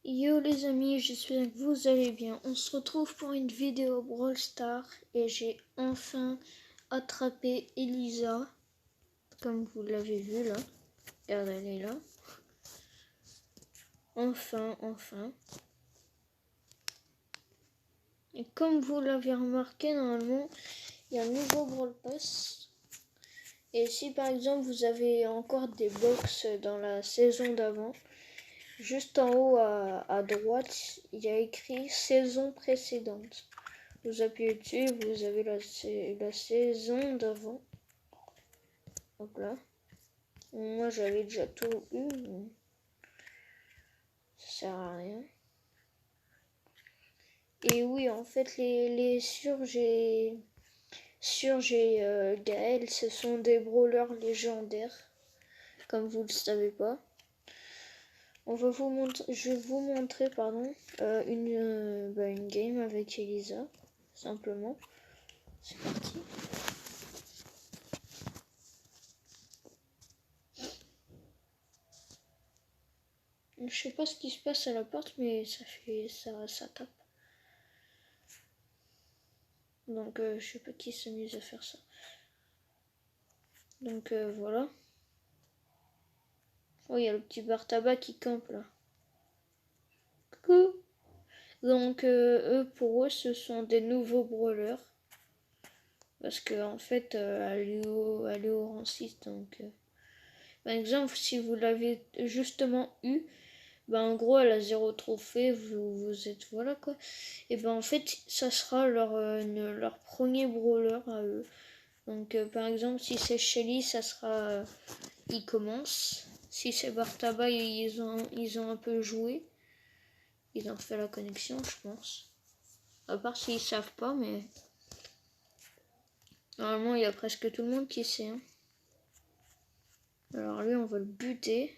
Yo les amis, j'espère que vous allez bien. On se retrouve pour une vidéo Brawl Stars et j'ai enfin attrapé Elisa, comme vous l'avez vu là. Regarde, elle est là. Enfin. Et comme vous l'avez remarqué, normalement, il y a un nouveau Brawl Pass. Et si par exemple vous avez encore des box dans la saison d'avant, juste en haut à droite, il y a écrit saison précédente. Vous appuyez dessus, vous avez la saison d'avant. Hop là. Moi j'avais déjà tout eu. Ça sert à rien. Et oui, en fait, les surgés Gaël, ce sont des brawlers légendaires. Comme vous le savez pas. Je vais vous montrer une game avec Elisa. Simplement. C'est parti. Je sais pas ce qui se passe à la porte, mais ça tape. Donc je sais pas qui s'amuse à faire ça. Donc voilà. Oh, il y a le petit bar tabac qui campe là. Coucou. Donc eux, pour eux, ce sont des nouveaux brawlers. Parce que en fait, elle est au rang 6. Donc par exemple, si vous l'avez justement eu, ben en gros elle a 0 trophée, vous êtes voilà quoi. Et ben en fait ça sera leur premier brawler à eux. Donc par exemple si c'est Shelly, ça sera il commence. Si c'est Bartaba, ils ont un peu joué. Ils ont fait la connexion, je pense. À part s'ils savent pas, mais normalement il y a presque tout le monde qui sait. Hein. Alors lui on va le buter.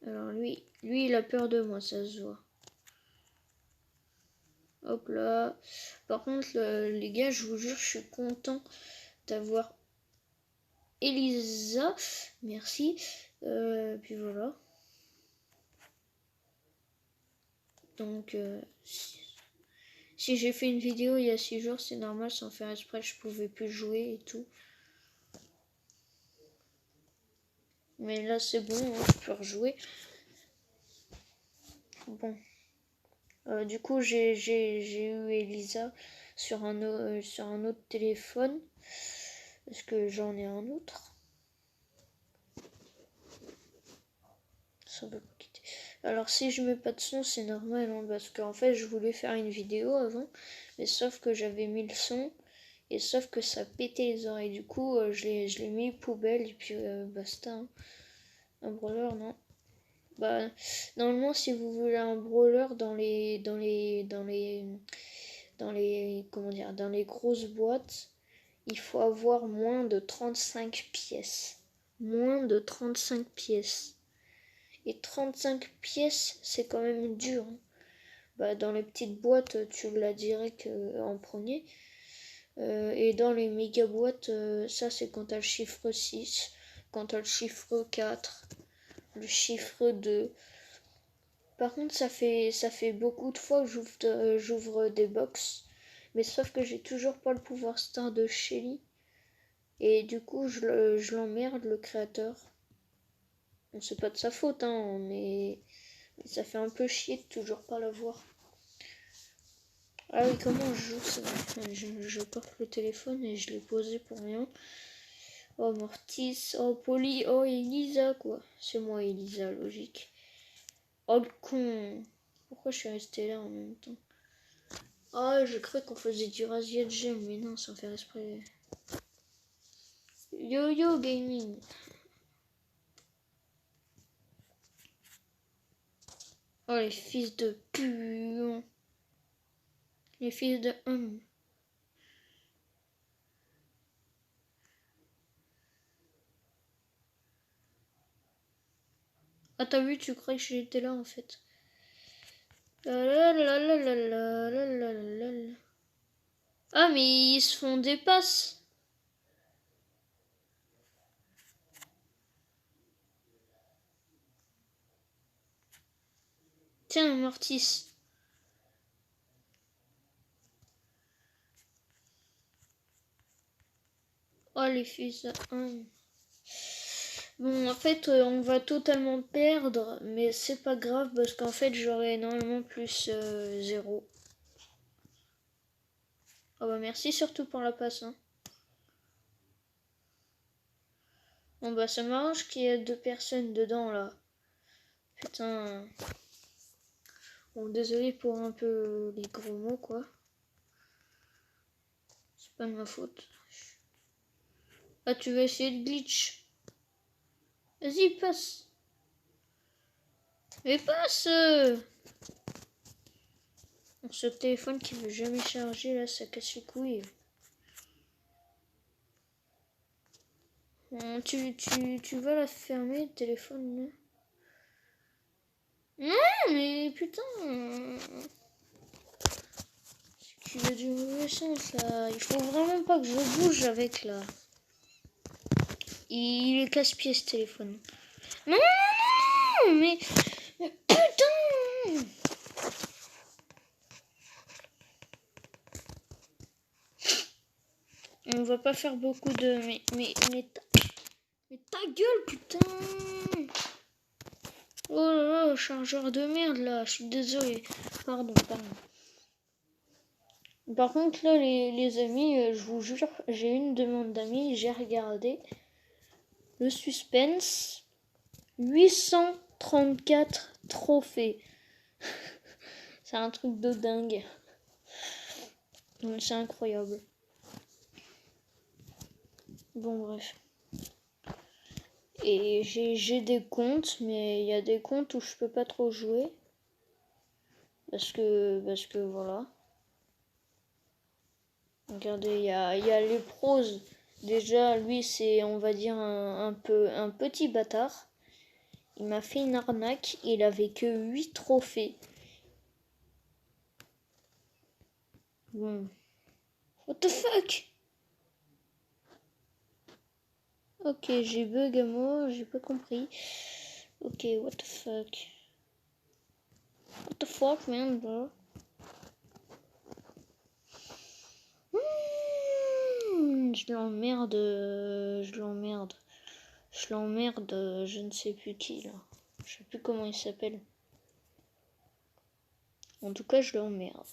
Alors lui il a peur de moi, ça se voit. Hop là. Par contre, les gars, je vous jure, je suis content d'avoir Elisa. Merci. Puis voilà. Donc, si j'ai fait une vidéo il y a 6 jours, c'est normal, sans faire exprès, je pouvais plus jouer et tout. Mais là, c'est bon, hein, je peux rejouer. Bon. Du coup, j'ai eu Elisa sur un autre téléphone. Parce que j'en ai un autre. Ça veut pas quitter. Alors si je mets pas de son, c'est normal, hein, parce qu'en fait je voulais faire une vidéo avant, mais sauf que j'avais mis le son, et sauf que ça pétait les oreilles. Du coup, je l'ai mis poubelle, et puis basta. Hein. Un brawler, non. Bah, normalement, si vous voulez un brawler dans les grosses boîtes, il faut avoir moins de 35 pièces. Moins de 35 pièces. Et 35 pièces, c'est quand même dur. Hein. Bah, dans les petites boîtes, tu l'as direct en premier. Et dans les méga boîtes, ça c'est quand t'as le chiffre 6, quand t'as le chiffre 4, le chiffre 2. Par contre, ça fait beaucoup de fois que j'ouvre des box. Mais sauf que j'ai toujours pas le pouvoir star de Shelly. Et du coup, je l'emmerde, le créateur. Bon, c'est pas de sa faute, hein, mais ça fait un peu chier de toujours pas l'avoir. Ah oui, comment je joue ça? Je porte le téléphone et je l'ai posé pour rien. Oh Mortis, oh Polly, oh Elisa quoi. C'est moi Elisa, logique. Oh le con. Pourquoi je suis restée là en même temps? Ah, je croyais qu'on faisait du rasier de gemme, mais non, sans faire exprès. Yo gaming. Oh les fils de puant. Les fils de Ah t'as vu, tu croyais que j'étais là en fait. Ah mais ils se font des passes. Tiens, Mortis. Oh, les fils. Bon, en fait, on va totalement perdre, mais c'est pas grave parce qu'en fait, j'aurai énormément plus 0. Oh bah merci surtout pour la passe. Hein. Bon bah ça m'arrange qu'il y ait 2 personnes dedans là. Putain. Bon, désolé pour un peu les gros mots quoi. C'est pas de ma faute. Ah, tu vas essayer de glitch. Vas-y, passe. Mais passe. Ce téléphone qui veut jamais charger là, ça casse les couilles. Bon, tu vas la fermer, le téléphone là. Non, mais putain. Tu vas du mauvais sens là. Il faut vraiment pas que je bouge avec là. Il est casse-pied ce téléphone. Non, non, non, mais putain. On va pas faire beaucoup de... Mais ta gueule, putain. Oh là là, chargeur de merde, là. Je suis désolé. Pardon. Par contre, là, les amis, je vous jure, j'ai une demande d'amis. J'ai regardé le suspense. 834 trophées. C'est un truc de dingue. C'est incroyable. Bon, bref. Et j'ai des comptes, mais il y a des comptes où je peux pas trop jouer. Parce que voilà. Regardez, il y a les pros. Déjà, lui, c'est, on va dire, un petit bâtard. Il m'a fait une arnaque. Il avait que 8 trophées. Bon. What the fuck? Ok, j'ai bug à moi, j'ai pas compris. Ok, what the fuck? What the fuck, man, bro? Je l'emmerde, je ne sais plus qui là. Je sais plus comment il s'appelle. En tout cas, je l'emmerde.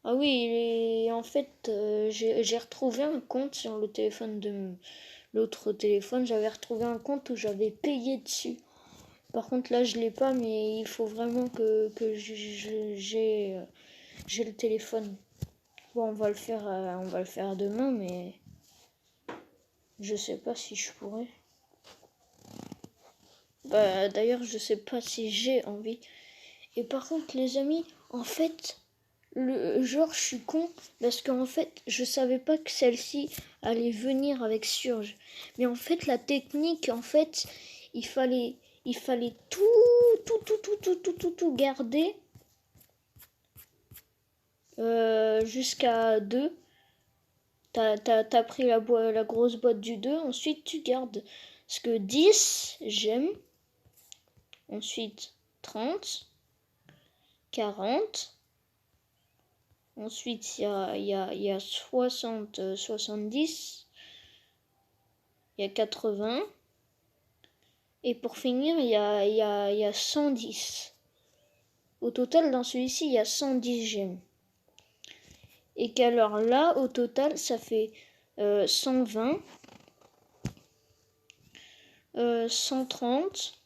Ah oui, en fait, j'ai retrouvé un compte sur le téléphone de l'autre téléphone. J'avais retrouvé un compte où j'avais payé dessus. Par contre, là, je l'ai pas, mais il faut vraiment que j'ai le téléphone. Bon, on va le faire demain, mais je sais pas si je pourrais. Bah, d'ailleurs, je sais pas si j'ai envie. Et par contre, les amis, en fait, je suis con parce qu'en fait, je savais pas que celle-ci allait venir avec Surge. Mais en fait, la technique, en fait, il fallait tout garder jusqu'à 2. T'as pris la grosse boîte du 2, ensuite tu gardes ce que 10 j'aime, ensuite 30, 40, ensuite il y a 60, 70, il y a 80, et pour finir il y a 110. Au total dans celui-ci il y a 110 j'aime. Et qu'alors là au total ça fait 120, 130,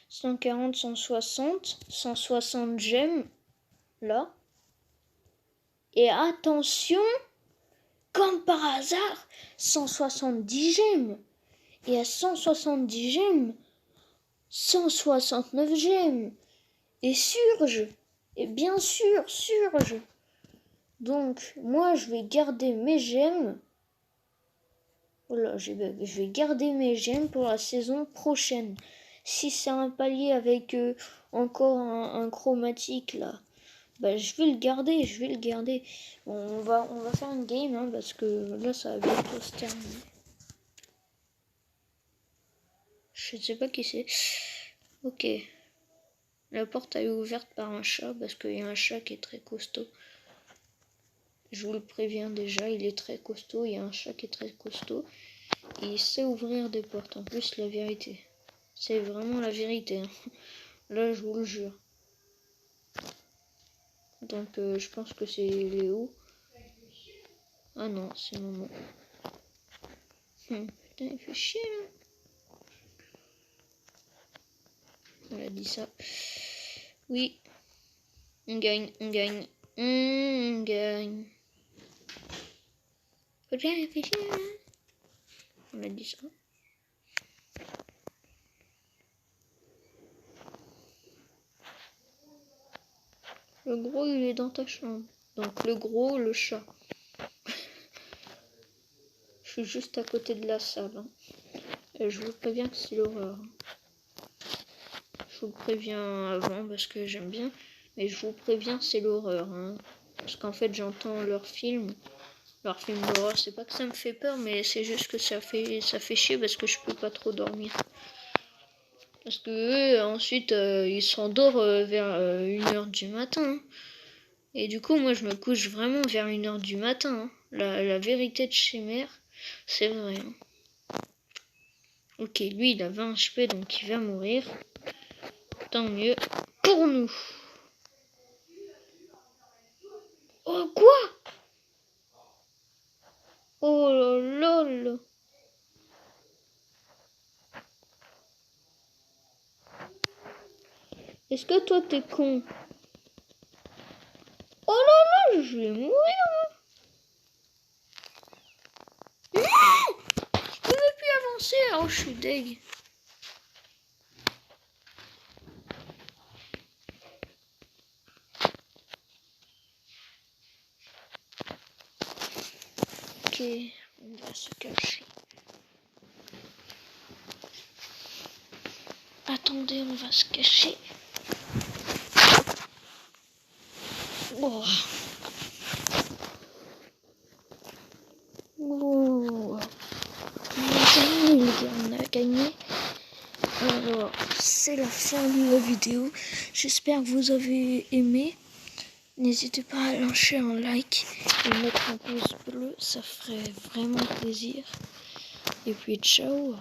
140, 160, 160 gemmes, là. Et attention, comme par hasard, 170 gemmes. Et à 170 gemmes, 169 gemmes. Et Surge. Et bien sûr, Surge. Donc, moi, je vais garder mes gemmes. Voilà, je vais garder mes gemmes pour la saison prochaine. Si c'est un palier avec encore un chromatique là, bah je vais le garder. Bon, on va faire une game hein, parce que là ça va bientôt se terminer. Je ne sais pas qui c'est. Ok. La porte est ouverte par un chat parce qu'il y a un chat qui est très costaud. Je vous le préviens déjà, il est très costaud. Il y a un chat qui est très costaud. Et il sait ouvrir des portes. En plus, la vérité. C'est vraiment la vérité. Hein. Là, je vous le jure. Donc, je pense que c'est Léo. Ah non, c'est Maman. Putain, il fait chier là. On a dit ça. Oui. On gagne, on gagne. On gagne. Faut bien réfléchir. On a dit ça. Le gros, il est dans ta chambre. Donc le gros, le chat. Je suis juste à côté de la salle. Hein. Et je vous préviens que c'est l'horreur. Je vous le préviens avant parce que j'aime bien. Mais je vous préviens, c'est l'horreur. Hein. Parce qu'en fait, j'entends leur film. Leur film d'horreur, c'est pas que ça me fait peur, mais c'est juste que ça fait chier parce que je peux pas trop dormir. Parce que eux, ensuite, ils s'endorment vers 1h du matin. Hein. Et du coup, moi, je me couche vraiment vers 1h du matin. Hein. La vérité de chez mère, c'est vrai. Hein. Ok, lui, il a 20 HP, donc il va mourir. Tant mieux pour nous. Oh, quoi? Oh là là. Est-ce que toi, t'es con? Oh là là, je vais mourir. Non! Je pouvais plus avancer, alors je suis deg. Ok, on va se cacher. Attendez, on va se cacher. Oh. Oh. On a gagné. Alors, c'est la fin de la vidéo. J'espère que vous avez aimé. N'hésitez pas à lâcher un like et mettre un pouce bleu. Ça ferait vraiment plaisir. Et puis, ciao.